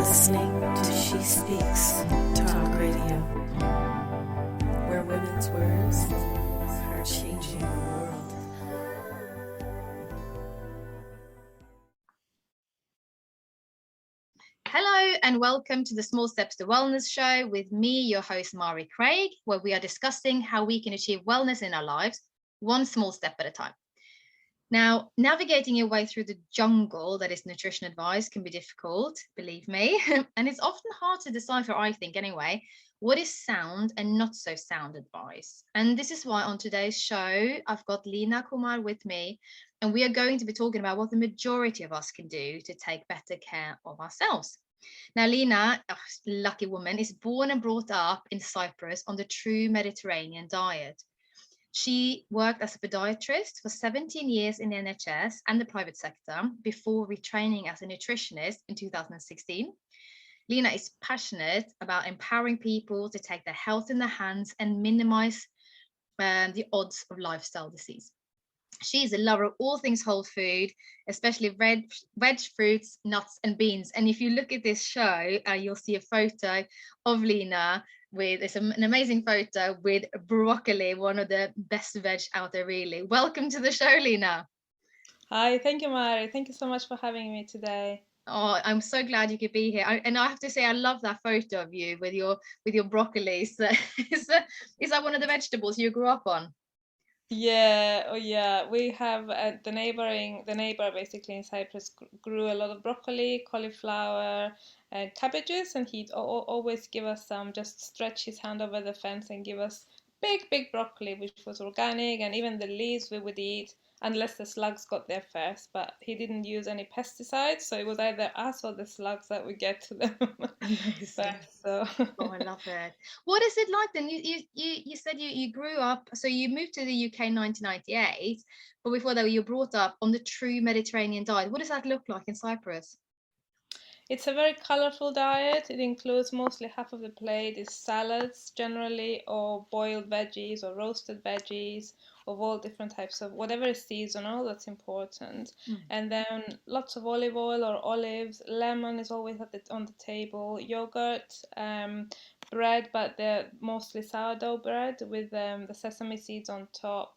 listening to She Speaks Talk Radio, where women's words are changing the world. Hello and welcome to the Small Steps to Wellness show with me, your host, Mari Craig, where we are discussing how we can achieve wellness in our lives, one small step at a time. Now, navigating your way through the jungle that is nutrition advice can be difficult, believe me, and it's often hard to decipher, I think anyway, what is sound and not so sound advice. And this is why on today's show, I've got Lina Kumar with me, and we are going to be talking about what the majority of us can do to take better care of ourselves. Now, Lina, lucky woman, is born and brought up in Cyprus on the true Mediterranean diet. She worked as a podiatrist for 17 years in the NHS and the private sector before retraining as a nutritionist in 2016. Lina is passionate about empowering people to take their health in their hands and minimize the odds of lifestyle disease. She's a lover of all things whole food, especially veg, fruits, nuts, and beans. And if you look at this show, you'll see a photo of Lina it's an amazing photo with broccoli, one of the best veg out there, really. Welcome to the show, Lina. Hi, thank you, Mari. Thank you so much for having me today. Oh, I'm so glad you could be here. And I have to say, I love that photo of you with your broccoli. Is that one of the vegetables you grew up on? Yeah, oh yeah. We have the neighbor basically in Cyprus grew a lot of broccoli, cauliflower, and cabbages, and he'd always give us some, just stretch his hand over the fence and give us big broccoli, which was organic, and even the leaves we would eat unless the slugs got there first. But he didn't use any pesticides, so it was either us or the slugs that would get to them first. So. Oh, I love it. What is it like then? You said you grew up, so you moved to the UK in 1998, but before that you were brought up on the true Mediterranean diet. What does that look like in Cyprus? It's a very colorful diet. It includes mostly half of the plate is salads generally, or boiled veggies or roasted veggies of all different types of whatever is seasonal, that's important. And then lots of olive oil or olives. Lemon is always on the table. Yogurt, bread, but they're mostly sourdough bread with the sesame seeds on top.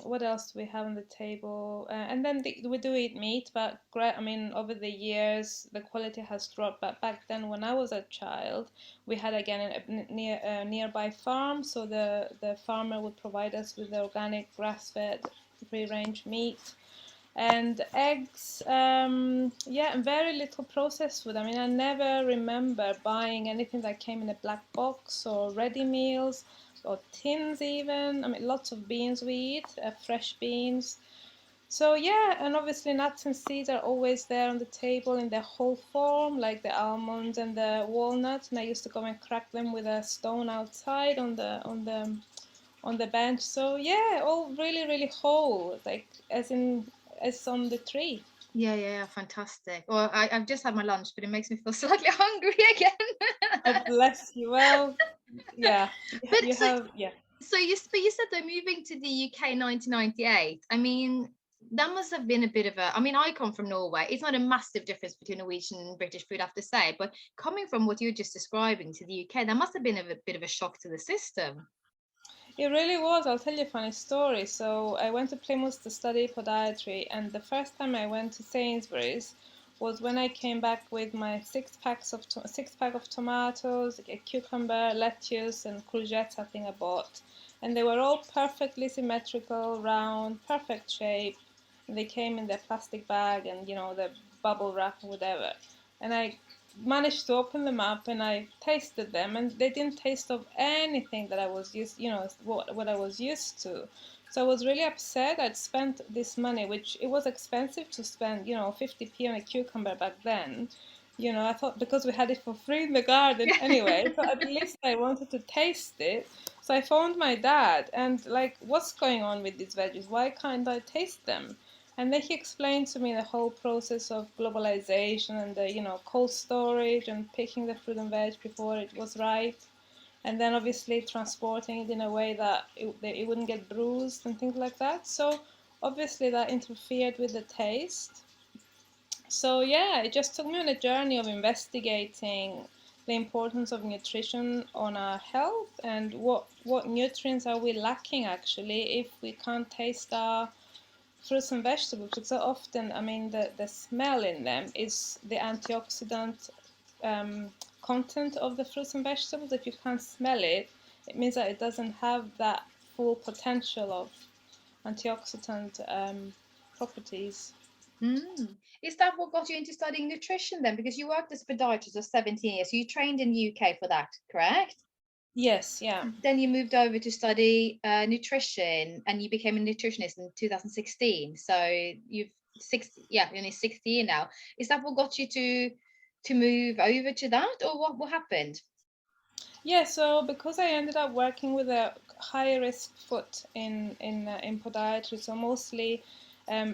What else do we have on the table? And then we do eat meat, but I mean, over the years, the quality has dropped. But back then, when I was a child, we had again a nearby farm, so the farmer would provide us with the organic grass-fed, free-range meat. And eggs, yeah, and very little processed food. I mean, I never remember buying anything that came in a black box or ready meals or tins even. I mean, lots of beans we eat, fresh beans. So yeah, and obviously nuts and seeds are always there on the table in their whole form, like the almonds and the walnuts. And I used to go and crack them with a stone outside on the bench. So yeah, all really whole, like as on the tree. Yeah, fantastic. Well, I've just had my lunch, but it makes me feel slightly hungry again. God bless you. Well, yeah, yeah. So you said they're moving to the UK 1998. I mean, that must have been a bit of a, I mean, I come from Norway. It's not a massive difference between Norwegian and British food, I have to say, but coming from what you were just describing to the UK, that must have been a bit of a shock to the system. It really was. I'll tell you a funny story. So I went to Plymouth to study podiatry, and the first time I went to Sainsbury's was when I came back with my six pack of tomatoes, a cucumber, lettuce, and courgettes. I think I bought, and they were all perfectly symmetrical, round, perfect shape. And they came in their plastic bag and the bubble wrap or whatever. And I managed to open them up and I tasted them, and they didn't taste of anything that I was what I was used to. So I was really upset. I'd spent this money, which it was expensive to spend 50p on a cucumber back then. I thought because we had it for free in the garden anyway, so at least I wanted to taste it. So I phoned my dad and like, what's going on with these veggies? Why can't I taste them? And then he explained to me the whole process of globalization and the cold storage and picking the fruit and veg before it was ripe, and then obviously transporting it in a way that it wouldn't get bruised and things like that. So obviously that interfered with the taste. So yeah, it just took me on a journey of investigating the importance of nutrition on our health and what nutrients are we lacking actually if we can't taste our fruits and vegetables. Because so often, I mean, the smell in them is the antioxidant content of the fruits and vegetables. If you can't smell it, it means that it doesn't have that full potential of antioxidant properties. Mm. Is that what got you into studying nutrition then? Because you worked as a podiatrist for 17 years, so you trained in the UK for that, correct? Yes, yeah. Then you moved over to study nutrition, and you became a nutritionist in 2016. So you've only 6th year now. Is that what got you to move over to that, or what happened? Yeah, so because I ended up working with a high risk foot in podiatry, so mostly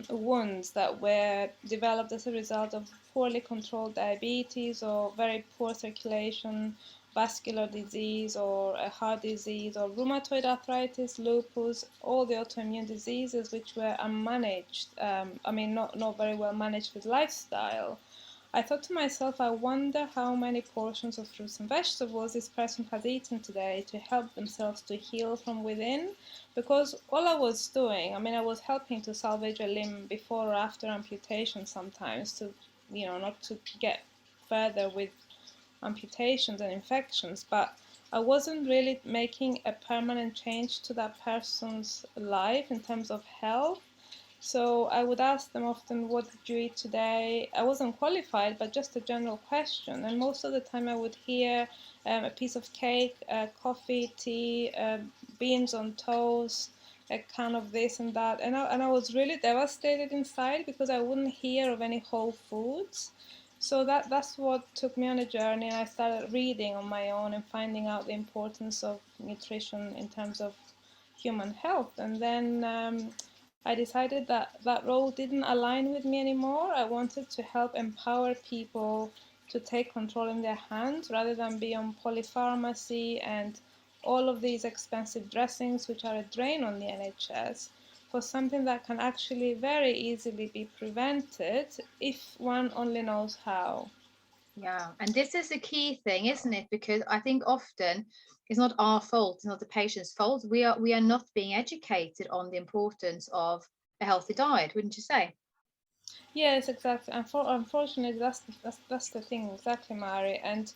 wounds that were developed as a result of poorly controlled diabetes or very poor circulation, vascular disease or a heart disease or rheumatoid arthritis, lupus, all the autoimmune diseases which were unmanaged. I mean, not very well managed with lifestyle. I thought to myself, I wonder how many portions of fruits and vegetables this person has eaten today to help themselves to heal from within. Because all I was doing, I mean, I was helping to salvage a limb before or after amputation sometimes to, not to get further with amputations and infections, but I wasn't really making a permanent change to that person's life in terms of health. So I would ask them often, what did you eat today? I wasn't qualified, but just a general question. And most of the time I would hear a piece of cake, coffee, tea, beans on toast, a can of this and that. And I was really devastated inside because I wouldn't hear of any whole foods. So that's what took me on a journey, and I started reading on my own and finding out the importance of nutrition in terms of human health. And then I decided that that role didn't align with me anymore. I wanted to help empower people to take control in their hands rather than be on polypharmacy and all of these expensive dressings, which are a drain on the NHS, for something that can actually very easily be prevented if one only knows how. Yeah, and this is a key thing, isn't it? Because I think often it's not our fault, it's not the patient's fault. We are not being educated on the importance of a healthy diet, wouldn't you say? Yes, exactly. Unfortunately, that's the thing, exactly, Mari. And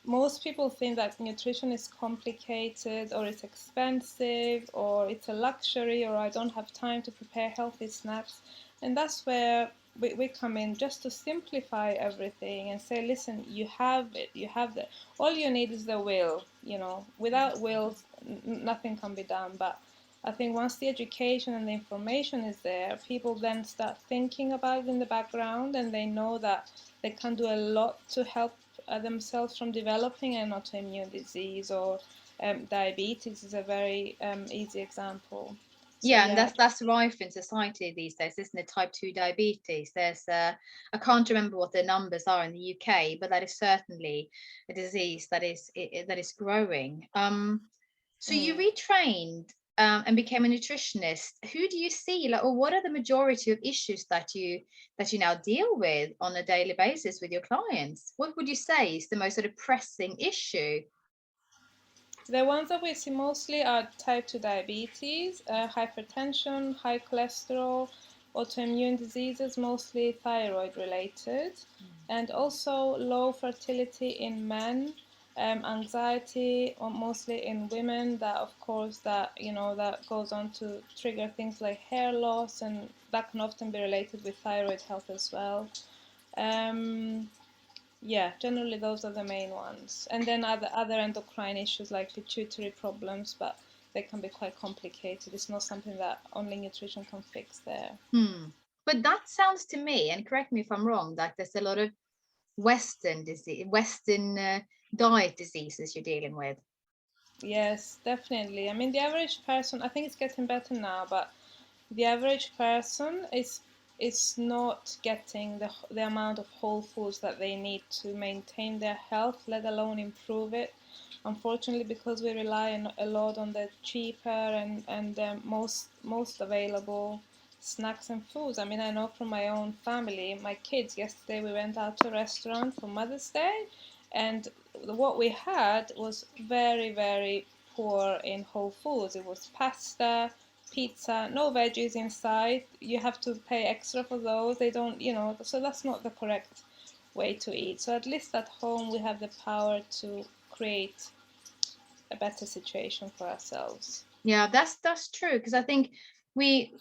most people think that nutrition is complicated or it's expensive or it's a luxury or I don't have time to prepare healthy snacks. And that's where we come in, just to simplify everything and say, listen, you have it, you have the, all you need is the will. Without will, nothing can be done. But I think once the education and the information is there, people then start thinking about it in the background, and they know that they can do a lot to help themselves from developing an autoimmune disease, or diabetes is a very easy example. So Yeah, and yeah. that's rife in society these days, isn't it? Type 2 diabetes. There's I can't remember what the numbers are in the UK, but that is certainly a disease that is growing. So you Mm. retrained and became a nutritionist. Who do you see, like, or what are the majority of issues that you now deal with on a daily basis with your clients? What would you say is the most sort of pressing issue? The ones that we see mostly are type 2 diabetes, hypertension, high cholesterol, autoimmune diseases, mostly thyroid related, and also low fertility in men, anxiety, mostly in women. That, of course, that goes on to trigger things like hair loss, and that can often be related with thyroid health as well. Um, yeah, generally those are the main ones. And then other endocrine issues like pituitary problems, but they can be quite complicated. It's not something that only nutrition can fix there. But that sounds to me, and correct me if I'm wrong, that there's a lot of Western diet diseases you're dealing with. Yes, definitely. I mean, the average person, I think it's getting better now, but the average person is not getting the amount of whole foods that they need to maintain their health, let alone improve it. Unfortunately, because we rely a lot on the cheaper and most available snacks and foods. I mean, I know from my own family, my kids, yesterday we went out to a restaurant for Mother's Day, and what we had was very, very poor in whole foods. It was pasta, pizza, no veggies inside. You have to pay extra for those. They don't, so that's not the correct way to eat. So at least at home we have the power to create a better situation for ourselves. Yeah, that's true, because I think we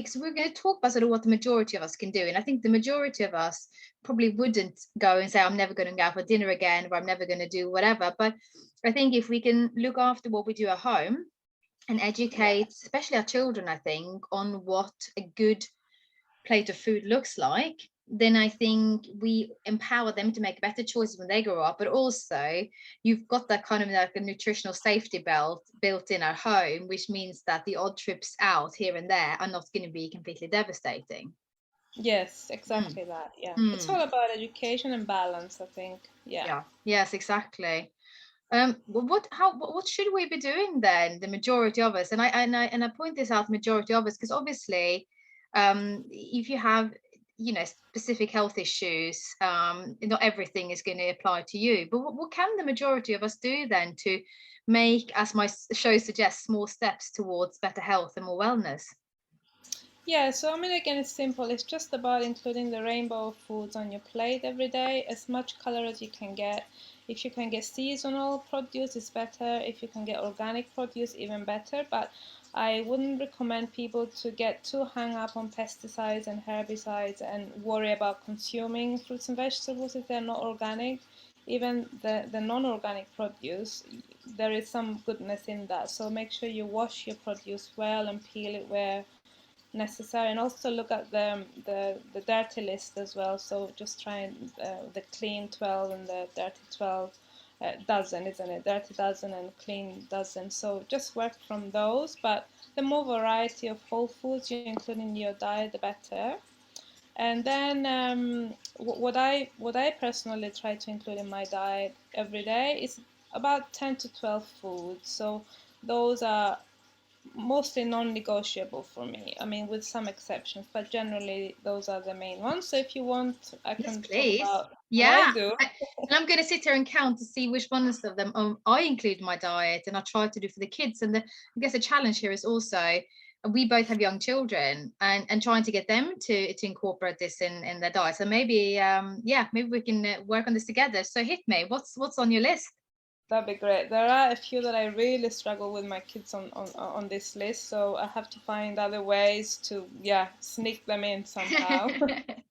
so we're going to talk about sort of what the majority of us can do, and I think the majority of us probably wouldn't go and say, I'm never going to go out for dinner again, or I'm never going to do whatever. But I think if we can look after what we do at home and educate, especially our children, I think, on what a good plate of food looks like, then I think we empower them to make better choices when they grow up. But also, you've got that kind of like a nutritional safety belt built in at home, which means that the odd trips out here and there are not going to be completely devastating. Yes, exactly that. Yeah, it's all about education and balance, I think. Yeah. Yes, exactly. What should we be doing then, the majority of us? And I point this out, majority of us, because obviously, if you have specific health issues, not everything is going to apply to you. But what can the majority of us do then to make, as my show suggests, small steps towards better health and more wellness? Yeah, so I mean, again, it's simple. It's just about including the rainbow of foods on your plate every day, as much color as you can get. If you can get seasonal produce, it's better. If you can get organic produce, even better. But I wouldn't recommend people to get too hung up on pesticides and herbicides and worry about consuming fruits and vegetables if they're not organic. Even the non-organic produce, there is some goodness in that. So make sure you wash your produce well and peel it where necessary, and also look at the dirty list as well. So just try and the clean 12 and the dirty 12 dozen, isn't it? Dirty dozen and clean dozen. So just work from those, but the more variety of whole foods you include in your diet, the better. And then what I personally try to include in my diet every day is about 10 to 12 foods. So those are mostly non-negotiable for me. I mean, with some exceptions, but generally those are the main ones. So if you want, I can talk about what I do. And I'm going to sit here and count to see which ones of them I include in my diet, and I try to do for the kids. And I guess the challenge here is also, we both have young children, and trying to get them to incorporate this in their diet. So maybe maybe we can work on this together. So hit me. What's on your list? That'd be great. There are a few that I really struggle with my kids on this list, so I have to find other ways to sneak them in somehow,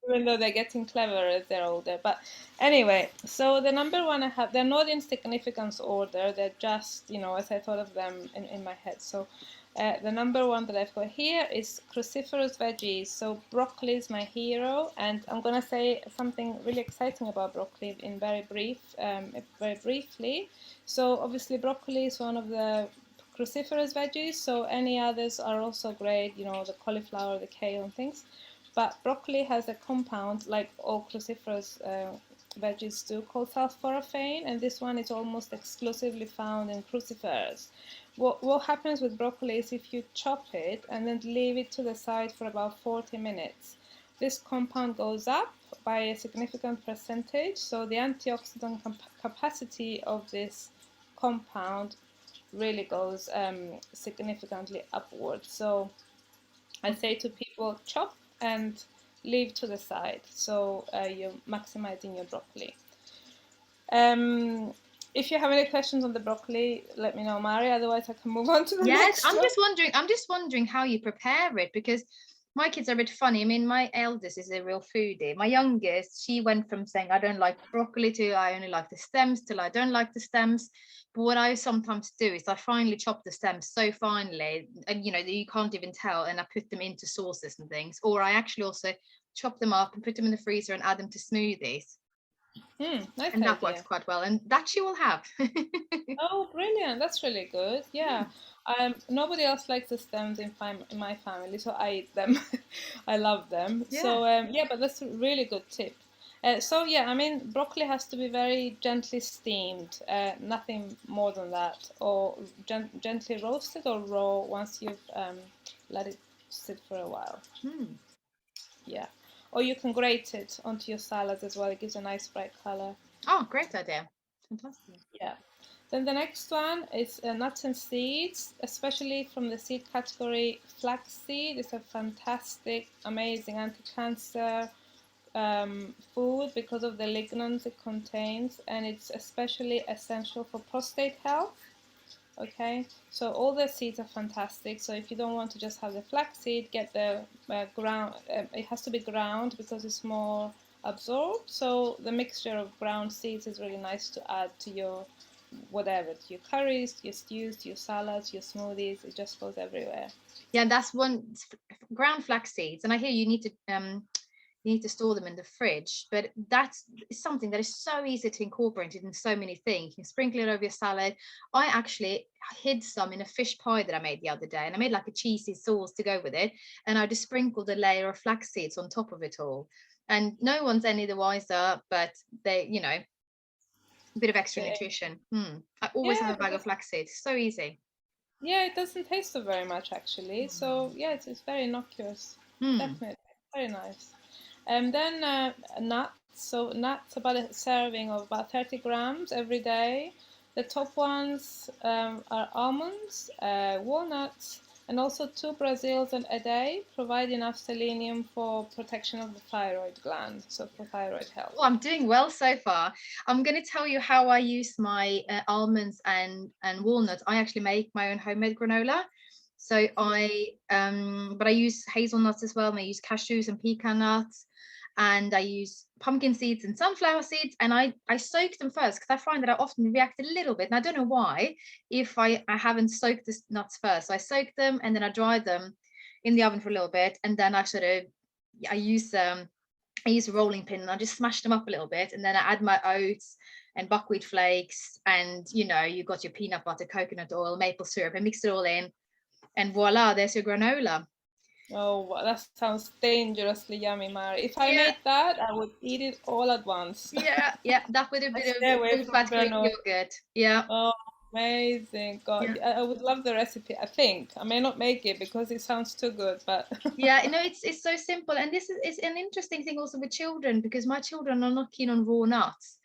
even though they're getting clever as they're older. But anyway, so the number one I have, they're not in significance order, they're just, as I thought of them in my head. So the number one that I've got here is cruciferous veggies. So broccoli is my hero, and I'm gonna say something really exciting about broccoli in very briefly. So obviously broccoli is one of the cruciferous veggies, so any others are also great, the cauliflower, the kale and things. But broccoli has a compound, like all cruciferous veggies do, called sulforaphane, and this one is almost exclusively found in crucifers. What happens with broccoli is if you chop it and then leave it to the side for about 40 minutes, this compound goes up by a significant percentage, so the antioxidant capacity of this compound really goes significantly upwards. So I say to people, chop and leave to the side, so you're maximizing your broccoli. If you have any questions on the broccoli, let me know, Mari. Otherwise, I can move on to the next one. I'm just wondering how you prepare it, because my kids are a bit funny. I mean, my eldest is a real foodie. My youngest, she went from saying I don't like broccoli to I only like the stems till I don't like the stems. But what I sometimes do is I finally chop the stems so finely, and that you can't even tell, and I put them into sauces and things. Or I actually also chop them up and put them in the freezer and add them to smoothies. Nice And that idea. works quite well, and that you will have. Oh, brilliant. That's really good. Yeah. Nobody else likes the stems in my family, so I eat them. I love them. Yeah. So, but that's a really good tip. I mean, broccoli has to be very gently steamed, nothing more than that, or gently roasted or raw once you've let it sit for a while. Hmm. Yeah. Or you can grate it onto your salads as well. It gives a nice bright color. Oh, great idea. Fantastic. Yeah. Then the next one is nuts and seeds, especially from the seed category. Flaxseed is a fantastic, amazing anti-cancer food because of the lignans it contains, and it's especially essential for prostate health. Okay, so all the seeds are fantastic. So if you don't want to just have the flaxseed, get the ground. It has to be ground because it's more absorbed. So the mixture of ground seeds is really nice to add to your whatever, to your curries, to your stews, to your salads, your smoothies. It just goes everywhere. Yeah, that's one. Ground flax seeds, and I hear you need to store them in the fridge, but that's something that is so easy to incorporate in so many things. You can sprinkle it over your salad. I actually hid some in a fish pie that I made the other day, and I made like a cheesy sauce to go with it, and I just sprinkled a layer of flax seeds on top of it all, and no one's any the wiser, but they, a bit of extra nutrition. I always have Yeah, a bag of flax seeds. So easy. yeah, it doesn't taste so very much actually. So yeah, it's very innocuous. Definitely, very nice. And then nuts. So nuts, about a serving of about 30 grams every day. The top ones are almonds, walnuts, and also 2 Brazils a day provide enough selenium for protection of the thyroid gland, so for thyroid health. Well, I'm doing well so far. I'm going to tell you how I use my almonds and walnuts. I actually make my own homemade granola. So but I use hazelnuts as well, and I use cashews and pecan nuts, and I use pumpkin seeds and sunflower seeds, and I soak them first because I find that I often react a little bit, and I don't know why, if I haven't soaked the nuts first. So I soak them and then I dry them in the oven for a little bit, and then I use a rolling pin and I just smash them up a little bit, and then I add my oats and buckwheat flakes, and you got your peanut butter, coconut oil, maple syrup, and mix it all in, and voila, there's your granola. Oh, that sounds dangerously yummy, Mary. If I Yeah, made that, I would eat it all at once. yeah, that with a I bit stay of away full from fat Greek granola. yogurt. Yeah. Oh, amazing. Yeah. God, I would love the recipe, I think. I may not make it because it sounds too good, but Yeah, it's so simple, and this is an interesting thing also with children, because my children are not keen on raw nuts.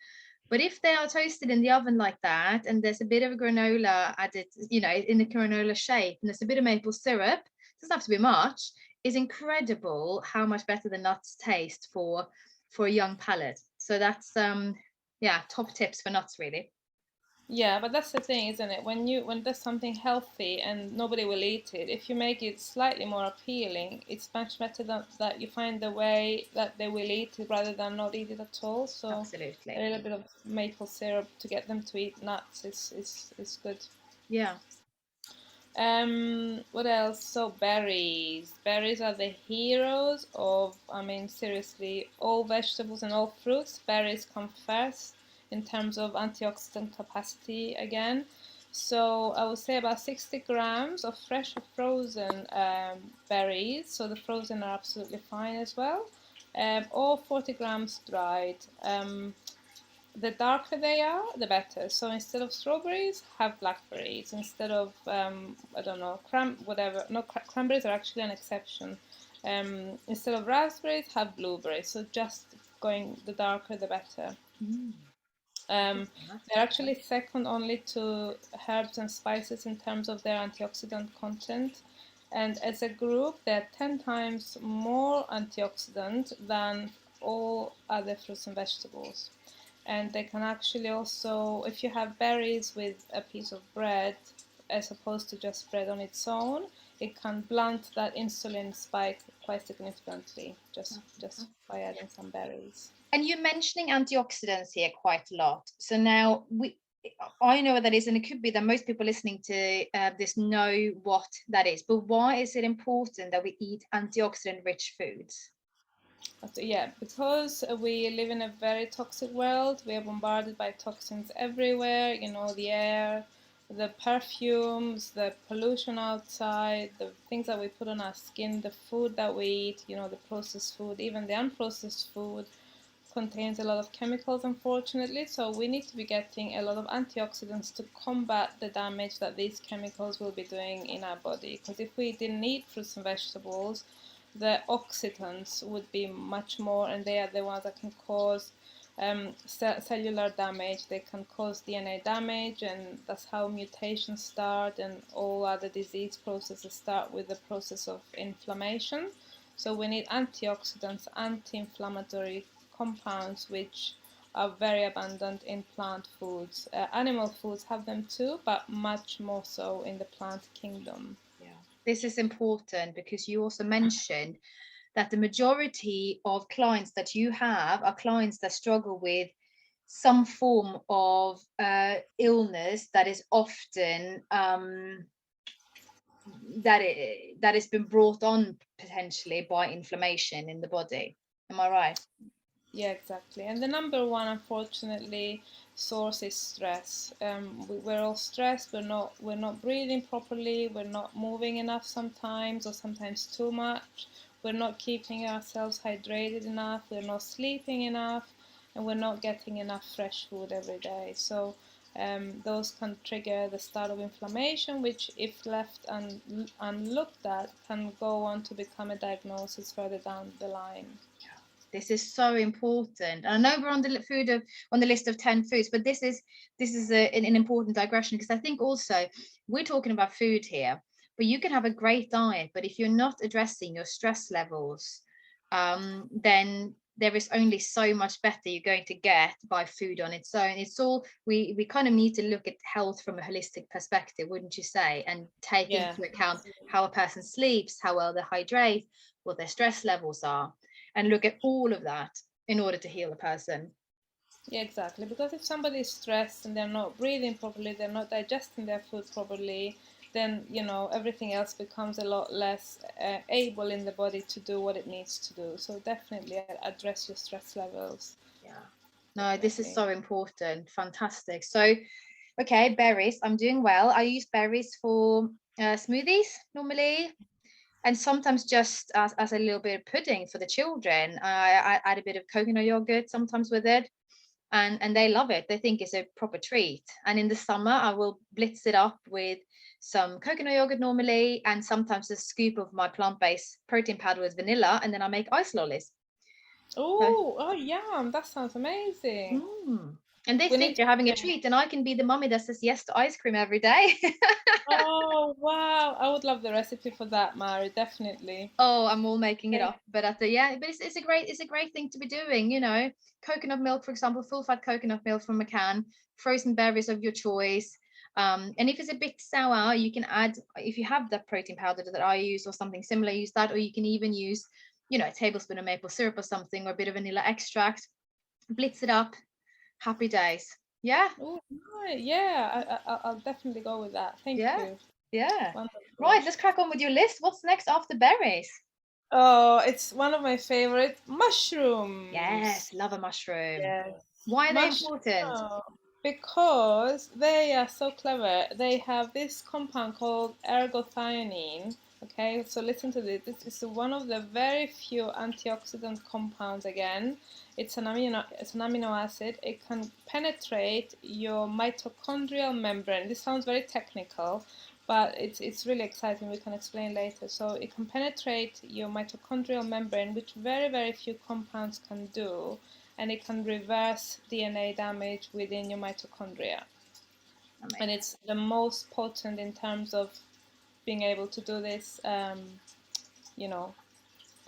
But if they are toasted in the oven like that, and there's a bit of a granola added, in the granola shape, and there's a bit of maple syrup, doesn't have to be much, is incredible how much better the nuts taste for a young palate. So that's top tips for nuts, really. yeah, but that's the thing, isn't it? When there's something healthy and nobody will eat it, if you make it slightly more appealing, it's much better that you find the way that they will eat it rather than not eat it at all. So Absolutely. a little bit of maple syrup to get them to eat nuts is good. Yeah. What else? So berries. Berries are the heroes of, I mean, seriously, all vegetables and all fruits. Berries come first in terms of antioxidant capacity again. So I would say about 60 grams of fresh or frozen berries. So the frozen are absolutely fine as well. Or 40 grams dried. The darker they are, the better. So instead of strawberries, have blackberries. Instead of I don't know, whatever. No, cranberries are actually an exception. Instead of raspberries, have blueberries. So just going the darker, the better. They're actually second only to herbs and spices in terms of their antioxidant content. And as a group, they're 10 times more antioxidant than all other fruits and vegetables. And they can actually also, if you have berries with a piece of bread, as opposed to just bread on its own, it can blunt that insulin spike quite significantly just by adding some berries. And you're mentioning antioxidants here quite a lot. So now I know what that is, and it could be that most people listening to this know what that is. But why is it important that we eat antioxidant-rich foods? Yeah, because we live in a very toxic world. We are bombarded by toxins everywhere. The air, the perfumes, the pollution outside, the things that we put on our skin, the food that we eat. The processed food, even the unprocessed food, contains a lot of chemicals, unfortunately, so we need to be getting a lot of antioxidants to combat the damage that these chemicals will be doing in our body. Because if we didn't eat fruits and vegetables, the oxidants would be much more, and they are the ones that can cause cellular damage. They can cause DNA damage, and that's how mutations start, and all other disease processes start with the process of inflammation. So we need antioxidants, anti-inflammatory compounds, which are very abundant in plant foods. Animal foods have them too, but much more so in the plant kingdom. Yeah. This is important because you also mentioned that the majority of clients that you have are clients that struggle with some form of illness that is often that has been brought on potentially by inflammation in the body. Am I right? Yeah, exactly. And the number one, unfortunately, source is stress. We're all stressed. We're not breathing properly. We're not moving enough sometimes, or sometimes too much. We're not keeping ourselves hydrated enough. We're not sleeping enough, and we're not getting enough fresh food every day. So those can trigger the start of inflammation, which, if left unlooked at, can go on to become a diagnosis further down the line. This is so important. And I know we're on the list of 10 foods, but this is an important digression, because I think also we're talking about food here, but you can have a great diet, but if you're not addressing your stress levels, then there is only so much better you're going to get by food on its own. It's all we kind of need to look at health from a holistic perspective, wouldn't you say, and take into account how a person sleeps, how well they hydrate, what their stress levels are, and look at all of that in order to heal a person. Yeah, exactly. Because if somebody is stressed and they're not breathing properly, they're not digesting their food properly, then, you know, everything else becomes a lot less able in the body to do what it needs to do. So definitely address your stress levels. Yeah. No, this is so important. Fantastic. So, okay, berries. I'm doing well. I use berries for smoothies normally, and sometimes just as a little bit of pudding for the children. I add a bit of coconut yogurt sometimes with it, and they love it. They think it's a proper treat. And in the summer, I will blitz it up with some coconut yogurt normally, and sometimes a scoop of my plant-based protein powder with vanilla, and then I make ice lollies. Oh, yum! That sounds amazing. And they think they're having a treat, and I can be the mummy that says yes to ice cream every day. Oh, wow. I would love the recipe for that, Mari, definitely. Oh, I'm all making it up, but but it's a great thing to be doing, you know. Coconut milk, for example, full fat coconut milk from a can, frozen berries of your choice. And if it's a bit sour, you can add, if you have that protein powder that I use or something similar, use that, or you can even use, you know, a tablespoon of maple syrup or something, or a bit of vanilla extract. Blitz it up. Happy days. Yeah. Oh, right. Yeah, I'll definitely go with that. Thank you. Yeah. Wonderful. Right, let's crack on with your list. What's next after berries? Oh, it's one of my favorite, mushrooms. Yes, love a mushroom. Yes. Why are they important? Because they are so clever. They have this compound called ergothioneine. Okay, so listen to this. This is one of the very few antioxidant compounds again. It's an amino acid. It can penetrate your mitochondrial membrane. This sounds very technical, but it's really exciting. We can explain later. So it can penetrate your mitochondrial membrane, which very, very few compounds can do, and it can reverse DNA damage within your mitochondria. Amazing. And it's the most potent in terms of being able to do this, you know,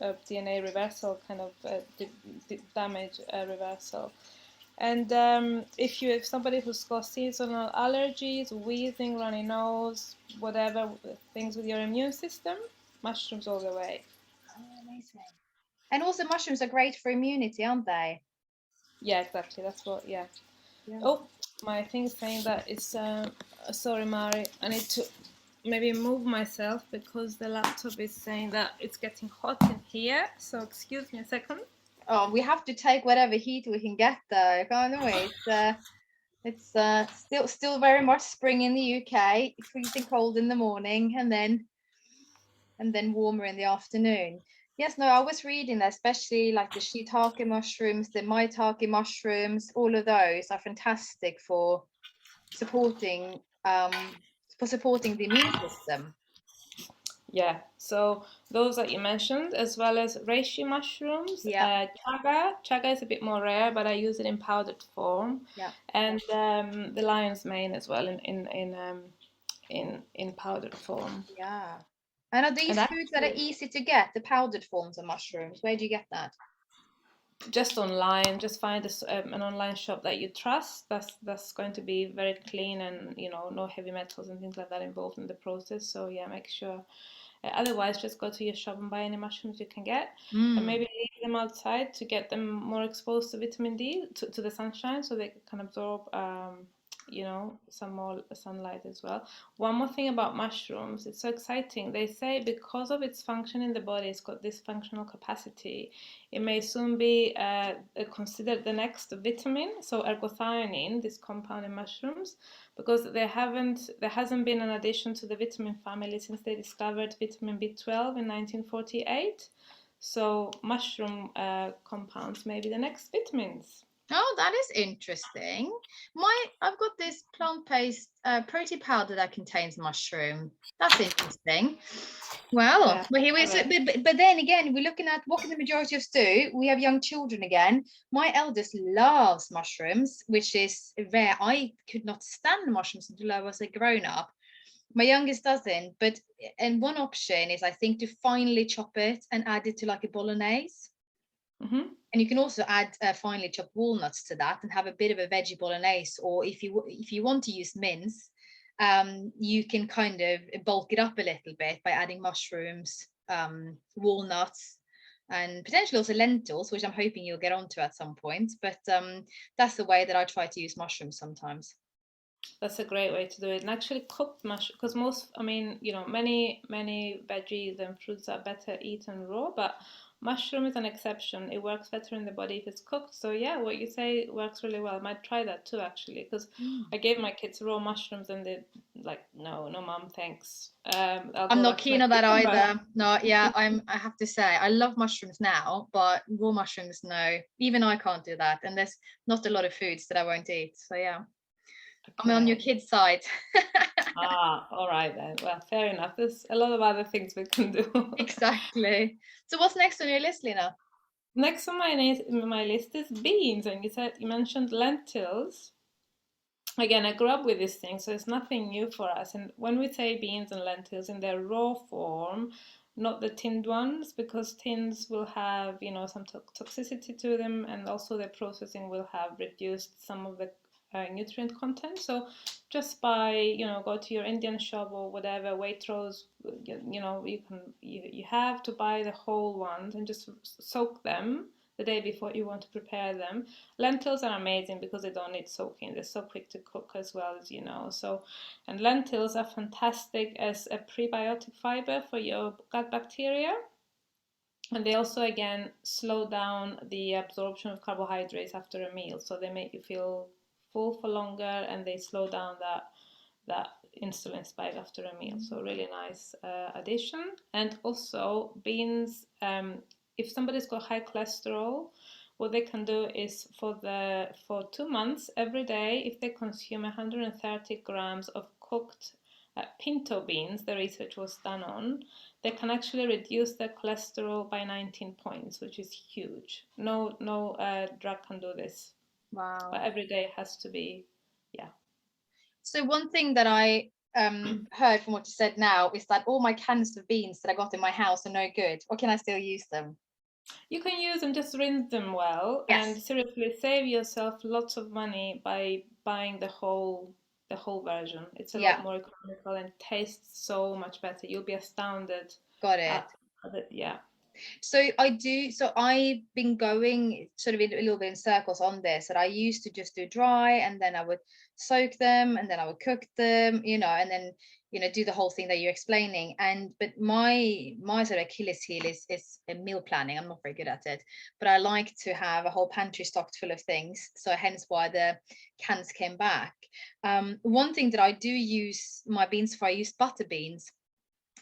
DNA reversal, kind of damage reversal. And if somebody who's got seasonal allergies, wheezing, runny nose, whatever things with your immune system, mushrooms all the way. Oh, amazing. And also mushrooms are great for immunity, aren't they? Yeah, exactly. That's what, yeah. Oh, my thing's saying that it's, sorry, Mari, I need to maybe move myself because the laptop is saying that it's getting hot in here. So excuse me a second. Oh, we have to take whatever heat we can get though, can't we? It's still very much spring in the UK, freezing cold in the morning, and then warmer in the afternoon. Yes, no, I was reading that, especially like the shiitake mushrooms, the maitake mushrooms, all of those are fantastic supporting um supporting the immune system. Yeah, so those that you mentioned, as well as reishi mushrooms, Yeah, chaga. Chaga is a bit more rare, but I use it in powdered form, yeah, and the lion's mane as well in powdered form. yeah. And are And these foods that are actually, easy to get, the powdered forms of mushrooms? Where do you get that? just online, just find an online shop that you trust. That's going to be very clean and no heavy metals and things like that involved in the process. So yeah, make sure. Otherwise, just go to your shop and buy any mushrooms you can get, and Mm. maybe leave them outside to get them more exposed to vitamin D, to the sunshine, so they can absorb, some more sunlight as well. One more thing about mushrooms, it's so exciting. They say because of its function in the body, it's got this functional capacity. It may soon be considered the next vitamin. So ergothioneine, this compound in mushrooms, because there hasn't been an addition to the vitamin family since they discovered vitamin B12 in 1948. So mushroom compounds may be the next vitamins. Oh, that is interesting. I've got this plant-based protein powder that contains mushroom. That's interesting. Well, Yeah. but here we so, but then again, we're looking at what can the majority of us do. We have young children again. My eldest loves mushrooms, which is rare. I could not stand mushrooms until I was a grown up. My youngest doesn't, and one option is I think to finely chop it and add it to like a bolognese. Mm-hmm. And you can also add finely chopped walnuts to that and have a bit of a veggie bolognese. Or if you want to use mince, you can kind of bulk it up a little bit by adding mushrooms, walnuts, and potentially also lentils, which I'm hoping you'll get onto at some point. But that's the way that I try to use mushrooms sometimes. That's a great way to do it. And actually cooked mush, because many veggies and fruits are better eaten raw, but mushroom is an exception. It works better in the body if it's cooked. So yeah, what you say works really well. I might try that too, actually, because Mm. I gave my kids raw mushrooms and they like, no, no, mom, thanks. I'll I'm go not back to my keen on that cucumber. either. No, yeah, I have to say I love mushrooms now, but raw mushrooms, no. Even I can't do that. And there's not a lot of foods that I won't eat. So yeah, I'm on your Okay. kid's side. Ah, all right then. Well, fair enough. There's a lot of other things we can do. Exactly. So what's next on your list, Lina? Next on my list is beans, and you mentioned lentils. Again, I grew up with these things, so it's nothing new for us. And when we say beans and lentils in their raw form, not the tinned ones, because tins will have, some toxicity to them, and also the processing will have reduced some of the nutrient content. So just by, go to your Indian shop or whatever, Waitrose, you have to buy the whole ones and just soak them the day before you want to prepare them. Lentils are amazing because they don't need soaking. They're so quick to cook as well, as you know. So, and lentils are fantastic as a prebiotic fiber for your gut bacteria. And they also, again, slow down the absorption of carbohydrates after a meal. So they make you feel full for longer, and they slow down that insulin spike after a meal. So really nice addition. And also beans, if somebody's got high cholesterol, what they can do is for 2 months every day, if they consume 130 grams of cooked pinto beans, the research was done on, they can actually reduce their cholesterol by 19 points, which is huge. No drug can do this, but Wow. every day has to be, yeah. So one thing that I heard from what you said now is that all my cans of beans that I got in my house are no good. Or can I still use them? You can use them, just rinse them well, and Yes. seriously save yourself lots of money by buying the whole version. It's a Yeah, lot more economical and tastes so much better. You'll be astounded got it. at it. Yeah. So I've been going sort of a little bit in circles on this, that I used to just do dry and then I would soak them and then I would cook them, and then do the whole thing that you're explaining. But my sort of Achilles heel is meal planning. I'm not very good at it, but I like to have a whole pantry stocked full of things, so hence why the cans came back. One thing that I do use my beans for, I use butter beans,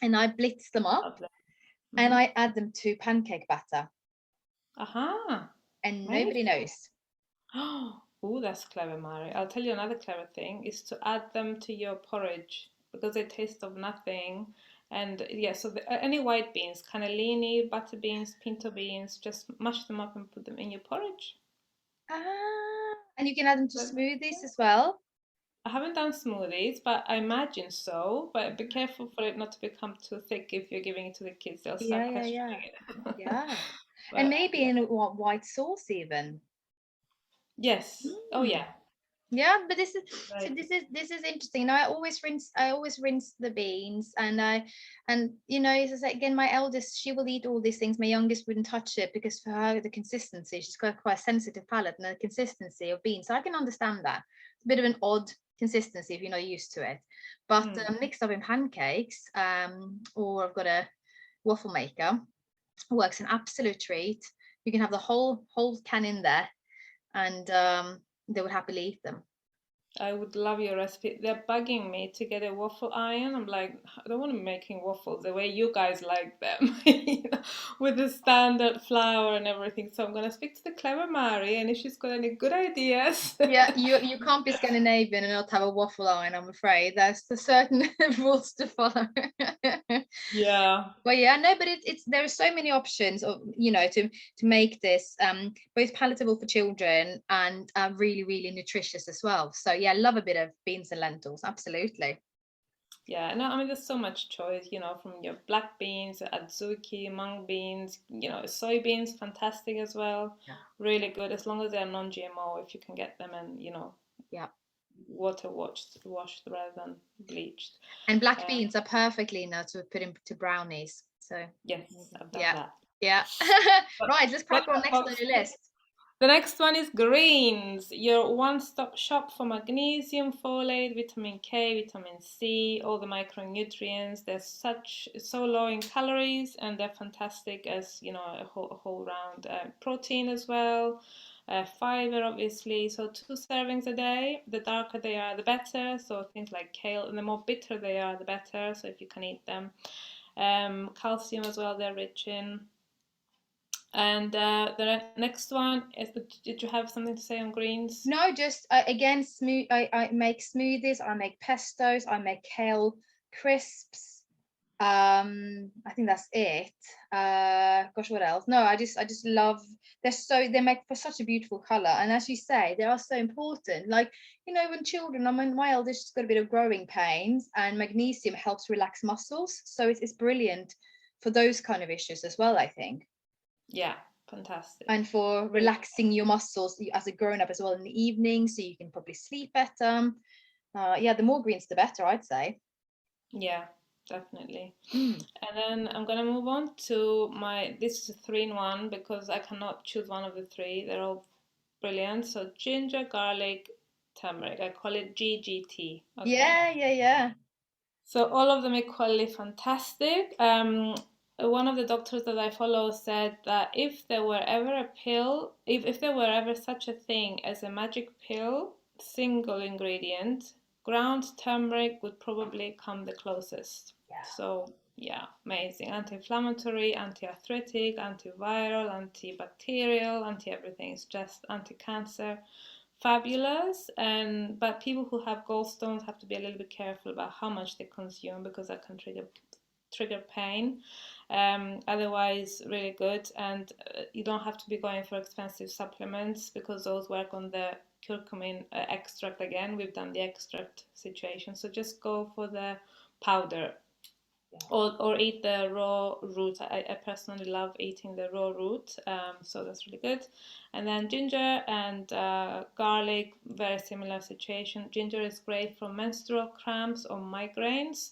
and I blitz them up. Lovely. and I add them to pancake batter, Aha. and Amazing. nobody knows. Oh, that's clever, Mari. I'll tell you another clever thing is to add them to your porridge because they taste of nothing. And yeah, so any white beans, cannellini, butter beans, pinto beans, just mash them up and put them in your porridge. And you can add them to But smoothies as well. I haven't done smoothies, but I imagine so. But be careful for it not to become too thick if you're giving it to the kids. They'll start questioning it. Yeah. And But maybe yeah. in a white sauce even. Yes. Oh Mm. yeah. Yeah, but this is so Right. this is interesting. Now I always rinse the beans, and you know, as I say again, my eldest, she will eat all these things. My youngest wouldn't touch it because for her the consistency, she's got quite a sensitive palate, and the consistency of beans. So I can understand that. It's a bit of an odd consistency if you're not used to it. But mixed up in pancakes, or I've got a waffle maker, works an absolute treat. You can have the whole can in there, and they would happily eat them. I would love your recipe. They're bugging me to get a waffle iron. I'm like, I don't want to be making waffles the way you guys like them, with the standard flour and everything. So I'm gonna speak to the clever Mari, and if she's got any good ideas. Yeah, you can't be Scandinavian and not have a waffle iron, I'm afraid. There's the certain rules to follow. Yeah. Well, yeah, no, but it's there are so many options of, you know, to make this both palatable for children and really, really nutritious as well. So yeah, love a bit of beans and lentils, absolutely. Yeah, no, I mean, there's so much choice, from your black beans, adzuki, mung beans, soybeans, fantastic as well. Yeah. Really good, as long as they're non-GMO, if you can get them and, Yeah. water washed rather than bleached. And black beans are perfectly now to put into brownies. So Yes, I've done yeah, that. yeah. But Right, let's crack on next on your list. the next one is greens, your one-stop shop for magnesium, folate, vitamin K, vitamin C, all the micronutrients. They're so low in calories, and they're fantastic as a whole round protein as well. Fiber, obviously, so 2 servings a day. The darker they are, the better. So things like kale, and the more bitter they are, the better. So if you can eat them, calcium as well, they're rich in. And the next one is, did you have something to say on greens? No, just again, I make smoothies, I make pestos, I make kale crisps. I think that's it. Gosh, what else? No, I just love. They make for such a beautiful color, and as you say, they are so important. Like, when children, I mean, my eldest has got a bit of growing pains, and magnesium helps relax muscles, so it's brilliant for those kind of issues as well, I think. Yeah, fantastic. And for relaxing your muscles as a grown-up as well in the evening, so you can probably sleep better. Yeah, the more greens the better, I'd say. Yeah, definitely. Mm. And then I'm gonna move on to this is a 3-in-1 because I cannot choose one of the three. They're all brilliant. So ginger, garlic, turmeric. I call it GGT. Okay. Yeah. So all of them equally fantastic. One of the doctors that I follow said that if there were ever a pill, if there were ever such a thing as a magic pill, single ingredient, ground turmeric would probably come the closest. Yeah. So yeah, amazing. Anti-inflammatory, anti-arthritic, antiviral, antibacterial, anti-everything. It's just anti-cancer. Fabulous. But people who have gallstones have to be a little bit careful about how much they consume because that can trigger pain. Otherwise, really good. And you don't have to be going for expensive supplements because those work on the curcumin extract again. We've done the extract situation. So just go for the powder. Or eat the raw root. I personally love eating the raw root, so that's really good. And then ginger and garlic, very similar situation. Ginger is great for menstrual cramps or migraines.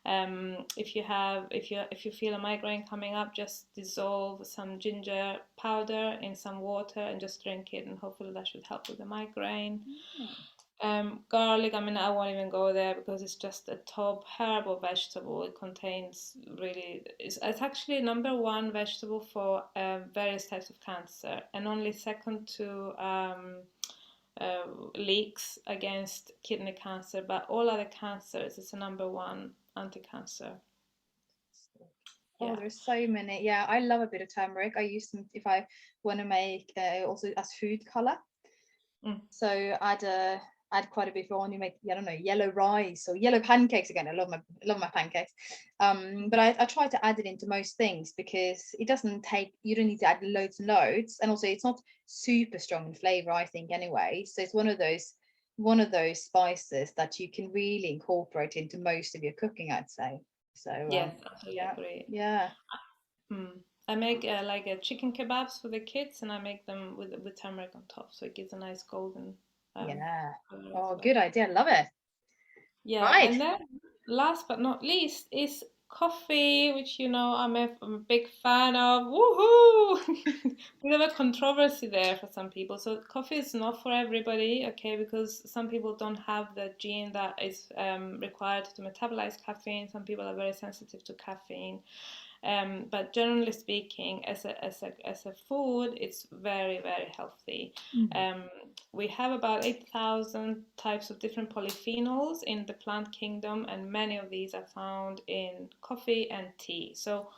If you feel a migraine coming up, just dissolve some ginger powder in some water and just drink it, and hopefully that should help with the migraine. Garlic, I mean, I won't even go there because it's just a top herb or vegetable. It contains it's actually #1 vegetable for various types of cancer, and only second to leeks against kidney cancer. But all other cancers, it's a #1 anti-cancer. Oh, Yeah. there's so many. Yeah, I love a bit of turmeric. I use them if I want to make also as food color. Mm. So add quite a bit if I want to make, I don't know, yellow rice or yellow pancakes. Again, I love my pancakes. But I try to add it into most things because it doesn't take, you don't need to add loads and loads, and also it's not super strong in flavor, I think, anyway. So it's one of those spices that you can really incorporate into most of your cooking, I'd say. So Yes, absolutely yeah, agree. yeah. Mm. I make like a chicken kebabs for the kids, and I make them with turmeric on top, so it gives a nice golden Yeah. color as Oh, well. good idea. Love it. Yeah, Right. and then last but not least is coffee, which I'm a big fan of. Woohoo! We have a controversy there for some people. So coffee is not for everybody, okay, because some people don't have the gene that is required to metabolize caffeine. Some people are very sensitive to caffeine. But generally speaking, as a food, it's very, very healthy. Um, we have about 8,000 types of different polyphenols in the plant kingdom, and many of these are found in coffee and tea. So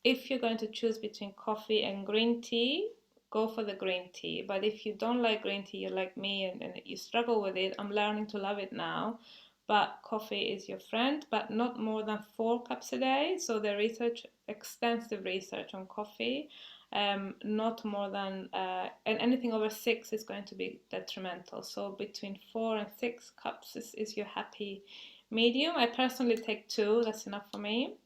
if you're going to choose between coffee and green tea, go for the green tea. But if you don't like green tea, you're like me and you struggle with it, I'm learning to love it now. But coffee is your friend, but not more than 4 cups a day. So the research, extensive research on coffee, not more than, and anything over 6 is going to be detrimental. So between 4 and 6 cups is your happy medium. I personally take 2, that's enough for me.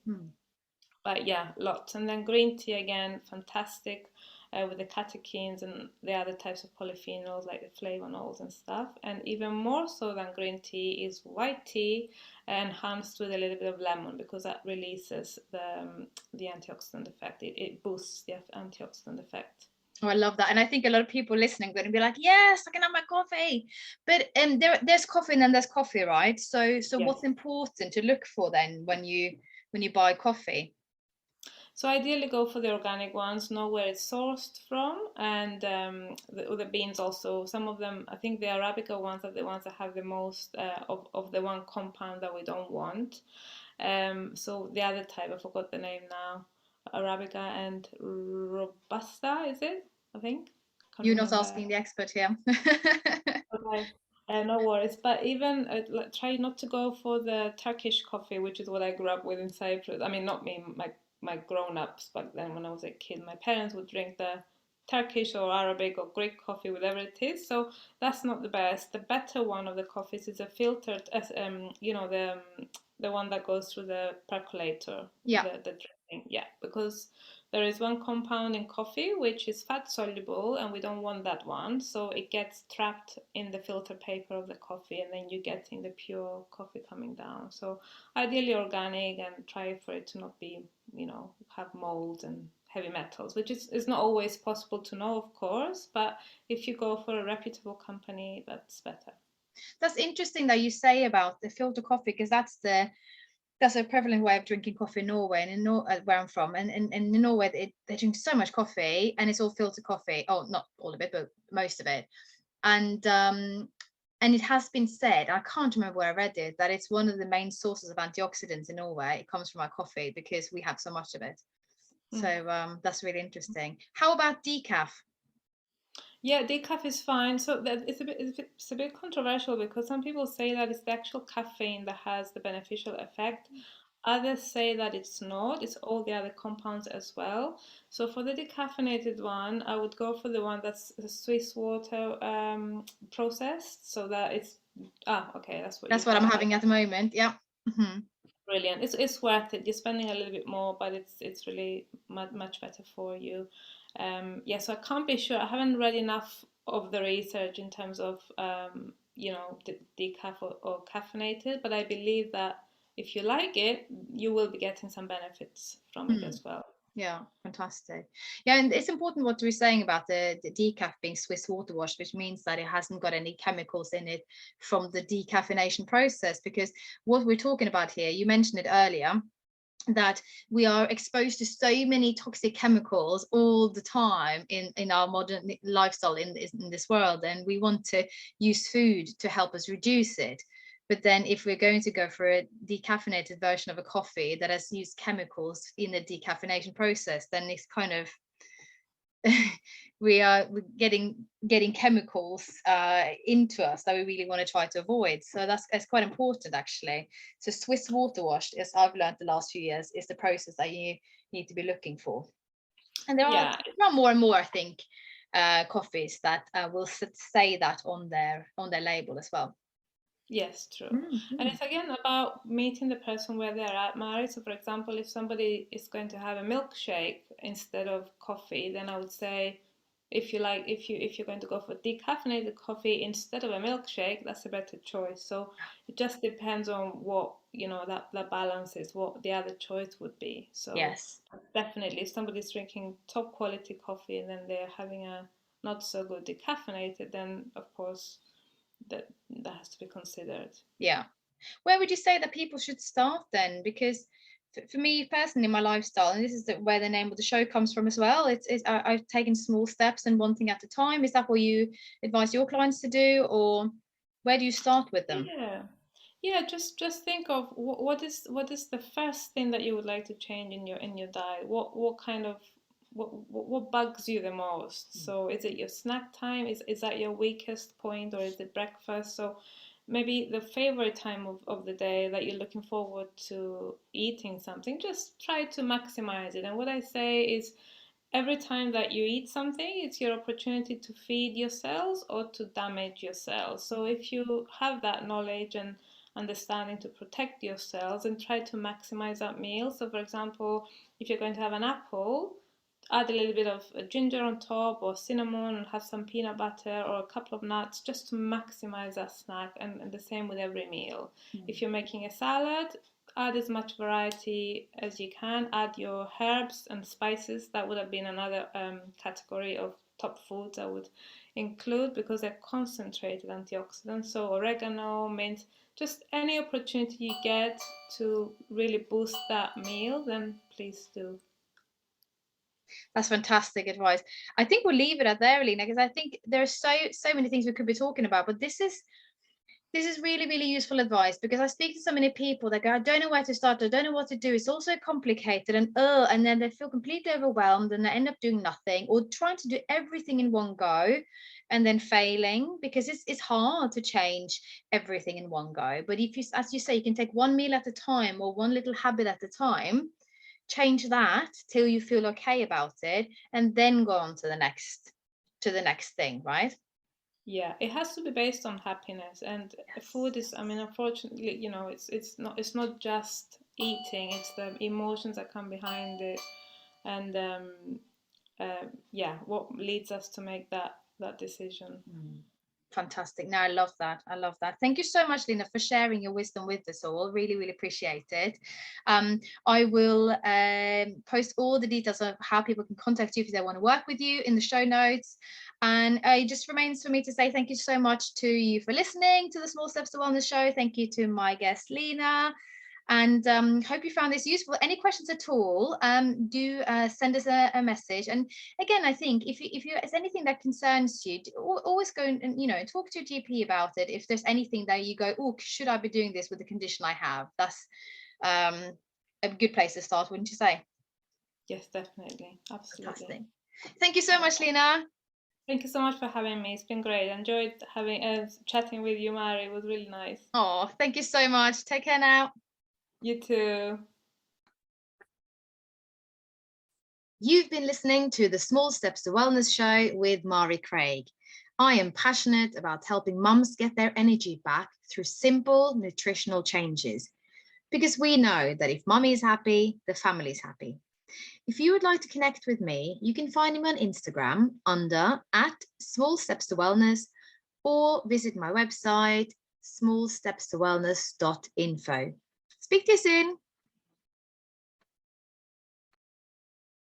But yeah, lots. And then green tea again, fantastic with the catechins and the other types of polyphenols like the flavonols and stuff. And even more so than green tea is white tea, enhanced with a little bit of lemon, because that releases the antioxidant effect. It boosts the antioxidant effect. Oh, I love that. And I think a lot of people listening are going to be like, yes, I can have my coffee. But there's coffee and then there's coffee, right? So Yes. what's important to look for then when you buy coffee? So ideally go for the organic ones, know where it's sourced from, and the beans also. Some of them, I think the Arabica ones are the ones that have the most of the one compound that we don't want. So the other type, I forgot the name now, Arabica and Robusta, is it? I think. Can't You're not remember. asking the expert here. Okay. No worries. But even try not to go for the Turkish coffee, which is what I grew up with in Cyprus. I mean, not me, my grown-ups back then when I was a kid. My parents would drink the Turkish or Arabic or Greek coffee, whatever it is. So that's not the best. The better one of the coffees is a filtered, the one that goes through the percolator, Yeah. the dripping. Yeah, because there is one compound in coffee which is fat soluble, and we don't want that one. So it gets trapped in the filter paper of the coffee, and then you're getting the pure coffee coming down. So ideally organic, and try for it to not be, have mold and heavy metals, which is not always possible to know, of course. But if you go for a reputable company, that's better. That's interesting that you say about the filter coffee, because that's a prevalent way of drinking coffee in Norway, and in where I'm from, and in Norway they drink so much coffee, and it's all filter coffee. Oh, not all of it, but most of it. And it has been said, I can't remember where I read it, that it's one of the main sources of antioxidants in Norway. It comes from our coffee because we have so much of it. So that's really interesting. How about decaf? Yeah, decaf is fine. So that it's a bit controversial, because some people say that it's the actual caffeine that has the beneficial effect. Others say that it's not, it's all the other compounds as well. So for the decaffeinated one, I would go for the one that's Swiss water processed, so that it's okay, that's what That's you what I'm have. having at the moment. Yeah. Brilliant. It's worth it. You're spending a little bit more, but it's really much better for you. Yeah, so I can't be sure. I haven't read enough of the research in terms of decaf or caffeinated, but I believe that if you like it, you will be getting some benefits from it as well. Yeah, fantastic. Yeah, and it's important what we're saying about the decaf being Swiss water wash, which means that it hasn't got any chemicals in it from the decaffeination process. Because what we're talking about here, you mentioned it earlier, that we are exposed to so many toxic chemicals all the time in our modern lifestyle in this world, and we want to use food to help us reduce it. But then if we're going to go for a decaffeinated version of a coffee that has used chemicals in the decaffeination process, then it's kind of we're getting chemicals into us that we really want to try to avoid. So that's quite important, actually. So Swiss water wash, as I've learned the last few years, is the process that you need to be looking for. And there are more and more, I think, coffees that will say that on their label as well. Yes, true. And it's again about meeting the person where they're at, Mari. So for example, if somebody is going to have a milkshake instead of coffee, then I would say, if you're going to go for decaffeinated coffee instead of a milkshake, that's a better choice. So it just depends on what, that balance is, what the other choice would be. So yes, definitely, if somebody's drinking top quality coffee and then they're having a not so good decaffeinated, then of course that has to be considered. Yeah. Where would you say that people should start then? Because for me personally, my lifestyle, and this is where the name of the show comes from as well, I've taken small steps and one thing at a time. Is that what you advise your clients to do, or where do you start with them? Just think of what is the first thing that you would like to change in your diet. What kind of what bugs you the most? So is it your snack time? Is that your weakest point, or is it breakfast? So maybe the favorite time of the day that you're looking forward to eating something, just try to maximize it. And what I say is, every time that you eat something, it's your opportunity to feed your cells or to damage your cells. So if you have that knowledge and understanding to protect your cells, and try to maximize that meal. So for example, if you're going to have an apple, add a little bit of ginger on top, or cinnamon, and have some peanut butter or a couple of nuts, just to maximize that snack. And the same with every meal. If you're making a salad, add as much variety as you can. Add your herbs and spices. That would have been another category of top foods I would include, because they're concentrated antioxidants. So oregano, mint, just any opportunity you get to really boost that meal, then please do. That's fantastic advice. I think we'll leave it at there, Lina, because I think there are so many things we could be talking about, but this is really, really useful advice, because I speak to so many people that go, I don't know where to start, I don't know what to do, it's all so complicated, and then they feel completely overwhelmed and they end up doing nothing, or trying to do everything in one go and then failing, because it's hard to change everything in one go. But if you, as you say, you can take one meal at a time or one little habit at a time, change that till you feel okay about it, and then go on to the next thing, right? Yeah, it has to be based on happiness, and food is, I mean, unfortunately, it's not just eating, it's the emotions that come behind it, and what leads us to make that decision. Fantastic. No, I love that. Thank you so much, Lina, for sharing your wisdom with us all. Really, really appreciate it. I will post all the details of how people can contact you if they want to work with you in the show notes. And it just remains for me to say thank you so much to you for listening to the Small Steps to Wellness show. Thank you to my guest, Lina. And hope you found this useful. Any questions at all, do send us a message. And again, I think if there's anything that concerns you, always go and talk to your GP about it. If there's anything that you go, oh, should I be doing this with the condition I have? That's a good place to start, wouldn't you say? Yes, definitely. Absolutely. Fantastic. Thank you so much, Lina. Thank you so much for having me. It's been great. I enjoyed chatting with you, Mari. It was really nice. Oh, thank you so much. Take care now. You too. You've been listening to the Small Steps to Wellness show with Mari Craig. I am passionate about helping mums get their energy back through simple nutritional changes, because we know that if mummy is happy, the family is happy. If you would like to connect with me, you can find me on Instagram under @smallstepstowellness, or visit my website smallstepstowellness.info. Speak to you soon.